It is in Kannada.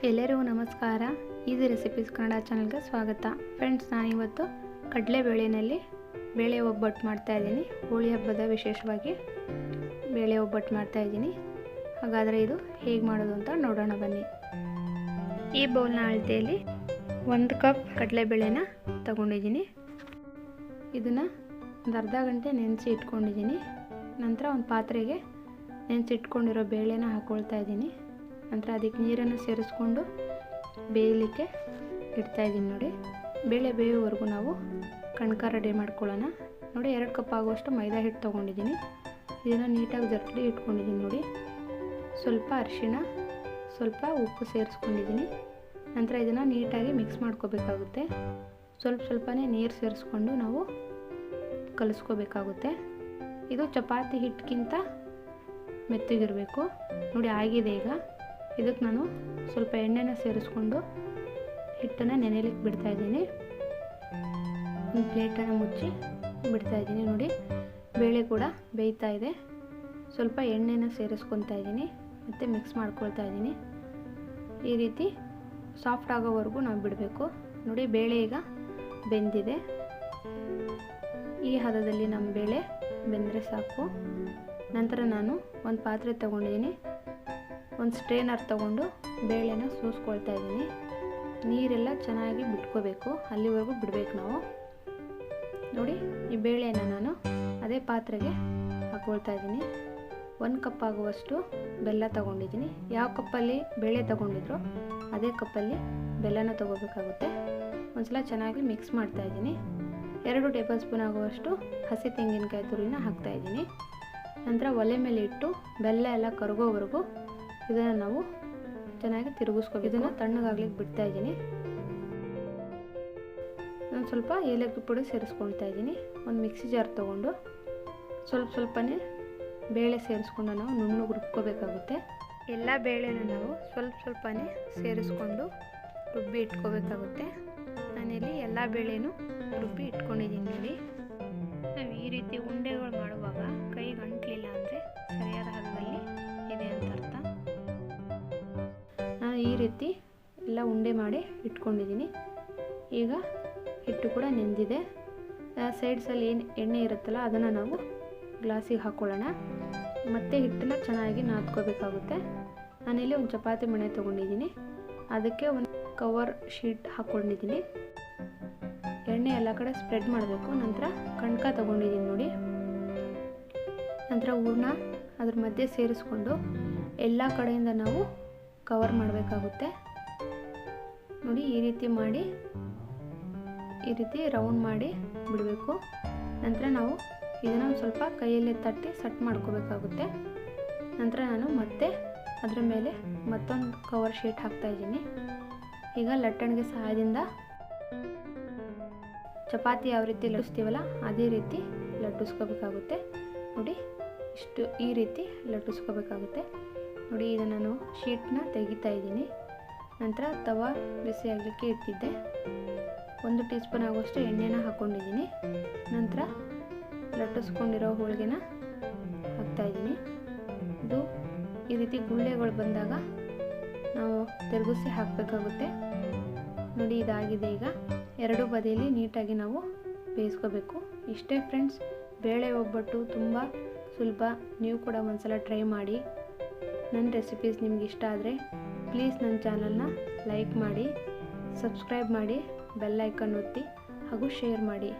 ಎಲ್ಲರಿಗೂ ನಮಸ್ಕಾರ. ಈಸಿ ರೆಸಿಪೀಸ್ ಕನ್ನಡ ಚಾನಲ್ಗೆ ಸ್ವಾಗತ. ಫ್ರೆಂಡ್ಸ್, ನಾನಿವತ್ತು ಕಡಲೆಬೇಳೆನಲ್ಲಿ ಬೇಳೆ ಒಬ್ಬಟ್ಟು ಮಾಡ್ತಾಯಿದ್ದೀನಿ. ಹೋಳಿ ಹಬ್ಬದ ವಿಶೇಷವಾಗಿ ಬೇಳೆ ಒಬ್ಬಟ್ಟು ಮಾಡ್ತಾಯಿದ್ದೀನಿ. ಹಾಗಾದರೆ ಇದು ಹೇಗೆ ಮಾಡೋದು ಅಂತ ನೋಡೋಣ ಬನ್ನಿ. ಈ ಬೌಲ್ನ ಅಳತೆಯಲ್ಲಿ 1 ಕಪ್ ಕಡಲೆಬೇಳೆನ ತಗೊಂಡಿದ್ದೀನಿ. ಇದನ್ನು ಒಂದು ಅರ್ಧ ಗಂಟೆ ನೆನೆಸಿ ಇಟ್ಕೊಂಡಿದ್ದೀನಿ. ನಂತರ ಒಂದು ಪಾತ್ರೆಗೆ ನೆನೆಸಿಟ್ಕೊಂಡಿರೋ ಬೇಳೆನ ಹಾಕ್ಕೊಳ್ತಾ ಇದ್ದೀನಿ. ನಂತರ ಅದಕ್ಕೆ ನೀರನ್ನು ಸೇರಿಸ್ಕೊಂಡು ಬೇಯಲಿಕ್ಕೆ ಇಡ್ತಾಯಿದ್ದೀನಿ. ನೋಡಿ, ಬೇಳೆ ಬೇಯೋವರೆಗೂ ನಾವು ಕಣಕ ರೆಡಿ ಮಾಡ್ಕೊಳ್ಳೋಣ. ನೋಡಿ, 2 ಕಪ್ ಆಗುವಷ್ಟು ಮೈದಾ ಹಿಟ್ಟು ತೊಗೊಂಡಿದ್ದೀನಿ. ಇದನ್ನು ನೀಟಾಗಿ ಜರಡಿ ಇಟ್ಕೊಂಡಿದ್ದೀನಿ. ನೋಡಿ, ಸ್ವಲ್ಪ ಅರಿಶಿಣ, ಸ್ವಲ್ಪ ಉಪ್ಪು ಸೇರಿಸ್ಕೊಂಡಿದ್ದೀನಿ. ನಂತರ ಇದನ್ನು ನೀಟಾಗಿ ಮಿಕ್ಸ್ ಮಾಡ್ಕೋಬೇಕಾಗುತ್ತೆ. ಸ್ವಲ್ಪನೇ ನೀರು ಸೇರಿಸ್ಕೊಂಡು ನಾವು ಕಲಿಸ್ಕೋಬೇಕಾಗುತ್ತೆ. ಇದು ಚಪಾತಿ ಹಿಟ್ಟಿಗಿಂತ ಮೆತ್ತಗಿರಬೇಕು. ನೋಡಿ, ಆಗಿದೆ. ಈಗ ಇದಕ್ಕೆ ನಾನು ಸ್ವಲ್ಪ ಎಣ್ಣೆನ ಸೇರಿಸ್ಕೊಂಡು ಹಿಟ್ಟನ್ನು ನೆನೆಯಲಿಕ್ಕೆ ಬಿಡ್ತಾಯಿದ್ದೀನಿ. ಒಂದು ಪ್ಲೇಟನ್ನು ಮುಚ್ಚಿ ಬಿಡ್ತಾಯಿದ್ದೀನಿ. ನೋಡಿ, ಬೇಳೆ ಕೂಡ ಬೇಯ್ತಾ ಇದೆ. ಸ್ವಲ್ಪ ಎಣ್ಣೆನ ಸೇರಿಸ್ಕೊತಾ ಇದ್ದೀನಿ ಮತ್ತು ಮಿಕ್ಸ್ ಮಾಡ್ಕೊಳ್ತಾ ಇದ್ದೀನಿ. ಈ ರೀತಿ ಸಾಫ್ಟ್ ಆಗೋವರೆಗೂ ನಾವು ಬಿಡಬೇಕು. ನೋಡಿ, ಬೇಳೆ ಈಗ ಬೆಂದಿದೆ. ಈ ಹದದಲ್ಲಿ ನಮ್ಮ ಬೇಳೆ ಬೆಂದರೆ ಸಾಕು. ನಂತರ ನಾನು ಒಂದು ಪಾತ್ರೆ ತೊಗೊಂಡಿದ್ದೀನಿ. ಒಂದು ಸ್ಟ್ರೇನರ್ ತೊಗೊಂಡು ಬೇಳೆನ ಸೋಸ್ಕೊಳ್ತಾ ಇದ್ದೀನಿ. ನೀರೆಲ್ಲ ಚೆನ್ನಾಗಿ ಬಿಟ್ಕೋಬೇಕು, ಅಲ್ಲಿವರೆಗೂ ಬಿಡಬೇಕು ನಾವು. ನೋಡಿ, ಈ ಬೇಳೆನ ನಾನು ಅದೇ ಪಾತ್ರೆಗೆ ಹಾಕ್ಕೊಳ್ತಾ ಇದ್ದೀನಿ. 1 ಕಪ್ ಆಗುವಷ್ಟು ಬೆಲ್ಲ ತೊಗೊಂಡಿದ್ದೀನಿ. ಯಾವ ಕಪ್ಪಲ್ಲಿ ಬೇಳೆ ತೊಗೊಂಡಿದ್ರೋ ಅದೇ ಕಪ್ಪಲ್ಲಿ ಬೆಲ್ಲನ ತೊಗೋಬೇಕಾಗುತ್ತೆ. ಒಂದ್ಸಲ ಚೆನ್ನಾಗಿ ಮಿಕ್ಸ್ ಮಾಡ್ತಾ ಇದ್ದೀನಿ. 2 ಟೇಬಲ್ ಸ್ಪೂನ್ ಆಗುವಷ್ಟು ಹಸಿ ತೆಂಗಿನಕಾಯಿ ತುರಿನ ಹಾಕ್ತಾಯಿದ್ದೀನಿ. ನಂತರ ಒಲೆ ಮೇಲೆ ಇಟ್ಟು ಬೆಲ್ಲ ಎಲ್ಲ ಕರಗೋವರೆಗೂ ಇದನ್ನು ನಾವು ಚೆನ್ನಾಗಿ ತಿರುಗಿಸ್ಕೊಬೇಕು. ಇದನ್ನು ತಣ್ಣಗಾಗ್ಲಿಕ್ಕೆ ಬಿಡ್ತಾ ಇದ್ದೀನಿ. ನಾನು ಸ್ವಲ್ಪ ಏಲಕ್ಕಿ ಪುಡಿ ಸೇರಿಸ್ಕೊಳ್ತಾ ಇದ್ದೀನಿ. ಒಂದು ಮಿಕ್ಸಿ ಜಾರ್ ತೊಗೊಂಡು ಸ್ವಲ್ಪನೇ ಬೇಳೆ ಸೇರಿಸ್ಕೊಂಡು ನಾವು ನುಣ್ಣಗೆ ರುಬ್ಕೋಬೇಕಾಗುತ್ತೆ. ಎಲ್ಲ ಬೇಳೆನ ನಾವು ಸ್ವಲ್ಪನೇ ಸೇರಿಸ್ಕೊಂಡು ರುಬ್ಬಿ ಇಟ್ಕೋಬೇಕಾಗುತ್ತೆ. ನಾನಿಲ್ಲಿ ಎಲ್ಲ ಬೇಳೆನೂ ರುಬ್ಬಿ ಇಟ್ಕೊಂಡಿದ್ದೀನಿ. ನೋಡಿ, ನಾವು ಈ ರೀತಿ ಉಂಡೆಗಳು ಮಾಡುವಾಗ ಕೈಗೆ ಅಂಟಲಿಲ್ಲ ಅಂದರೆ ಸರಿಯಾದ ಹದದಲ್ಲಿ ಇದೆ ಅಂತ ಅರ್ಥ. ನಾನು ಈ ರೀತಿ ಎಲ್ಲ ಉಂಡೆ ಮಾಡಿ ಇಟ್ಕೊಂಡಿದ್ದೀನಿ. ಈಗ ಹಿಟ್ಟು ಕೂಡ ನೆಂದಿದೆ. ಸೈಡ್ಸಲ್ಲಿ ಏನು ಎಣ್ಣೆ ಇರುತ್ತಲ್ಲ ಅದನ್ನು ನಾವು ಗ್ಲಾಸಿಗೆ ಹಾಕ್ಕೊಳ್ಳೋಣ. ಮತ್ತು ಹಿಟ್ಟನ್ನು ಚೆನ್ನಾಗಿ ನಾದ್ಕೋಬೇಕಾಗುತ್ತೆ. ನಾನಿಲ್ಲಿ ಒಂದು ಚಪಾತಿ ಮಣೆ ತೊಗೊಂಡಿದ್ದೀನಿ. ಅದಕ್ಕೆ ಒಂದು ಕವರ್ ಶೀಟ್ ಹಾಕ್ಕೊಂಡಿದ್ದೀನಿ. ಎಣ್ಣೆ ಎಲ್ಲ ಕಡೆ ಸ್ಪ್ರೆಡ್ ಮಾಡಬೇಕು. ನಂತರ ಕಣಕ ತೊಗೊಂಡಿದ್ದೀನಿ. ನೋಡಿ, ನಂತರ ಹೂರಣ ಅದ್ರ ಮಧ್ಯೆ ಸೇರಿಸ್ಕೊಂಡು ಎಲ್ಲ ಕಡೆಯಿಂದ ನಾವು ಕವರ್ ಮಾಡಬೇಕಾಗುತ್ತೆ. ನೋಡಿ, ಈ ರೀತಿ ಮಾಡಿ ಈ ರೀತಿ ರೌಂಡ್ ಮಾಡಿ ಬಿಡಬೇಕು. ನಂತರ ನಾವು ಇದನ್ನು ಸ್ವಲ್ಪ ಕೈಯಲ್ಲೇ ತಟ್ಟಿ ಸೆಟ್ ಮಾಡ್ಕೋಬೇಕಾಗುತ್ತೆ. ನಂತರ ನಾನು ಮತ್ತೆ ಅದರ ಮೇಲೆ ಮತ್ತೊಂದು ಕವರ್ ಶೀಟ್ ಹಾಕ್ತಾಯಿದ್ದೀನಿ. ಈಗ ಲಟ್ಟಣಿಗೆ ಸಹಾಯದಿಂದ ಚಪಾತಿ ಯಾವ ರೀತಿ ಲಟ್ಟಿಸ್ತೀವಲ್ಲ ಅದೇ ರೀತಿ ಲಟ್ಟಿಸ್ಕೋಬೇಕಾಗುತ್ತೆ. ನೋಡಿ, ಈ ರೀತಿ ಲಟ್ಟಿಸ್ಕೋಬೇಕಾಗುತ್ತೆ. ನೋಡಿ, ಈಗ ನಾನು ಶೀಟ್ನ ತೆಗಿತಾ ಇದ್ದೀನಿ. ನಂತರ ತವಾ ಬಿಸಿ ಆಗಲಿಕ್ಕೆ ಇಟ್ಟಿದ್ದೆ. 1 ಟೀ ಸ್ಪೂನ್ ಆಗುವಷ್ಟು ಎಣ್ಣೆನ ಹಾಕ್ಕೊಂಡಿದ್ದೀನಿ. ನಂತರ ಲಟ್ಟಿಸ್ಕೊಂಡಿರೋ ಹೋಳಿಗೆನ ಹಾಕ್ತಾಯಿದ್ದೀನಿ. ಇದು ಈ ರೀತಿ ಗುಳ್ಳೆಗಳು ಬಂದಾಗ ನಾವು ತಿರುಗಿಸಿ ಹಾಕಬೇಕಾಗುತ್ತೆ. ನೋಡಿ, ಇದಾಗಿದೆ. ಈಗ 2 ಬದಿಯಲ್ಲಿ ನೀಟಾಗಿ ನಾವು ಬೇಯಿಸ್ಕೋಬೇಕು. ಇಷ್ಟೇ ಫ್ರೆಂಡ್ಸ್, ಬೇಳೆ ಒಬ್ಬಟ್ಟು ತುಂಬ ಸುಲಭ. ನೀವು ಕೂಡ ಒಂದ್ಸಲ ಟ್ರೈ ಮಾಡಿ. ನನ್ನ ರೆಸಿಪೀಸ್ ನಿಮ್ಗೆ ಇಷ್ಟ ಆದರೆ ಪ್ಲೀಸ್ ನನ್ನ ಚಾನಲ್ನ ಲೈಕ್ ಮಾಡಿ, ಸಬ್ಸ್ಕ್ರೈಬ್ ಮಾಡಿ, ಬೆಲ್ ಐಕಾನ್ ಒತ್ತಿ ಹಾಗೂ ಶೇರ್ ಮಾಡಿ.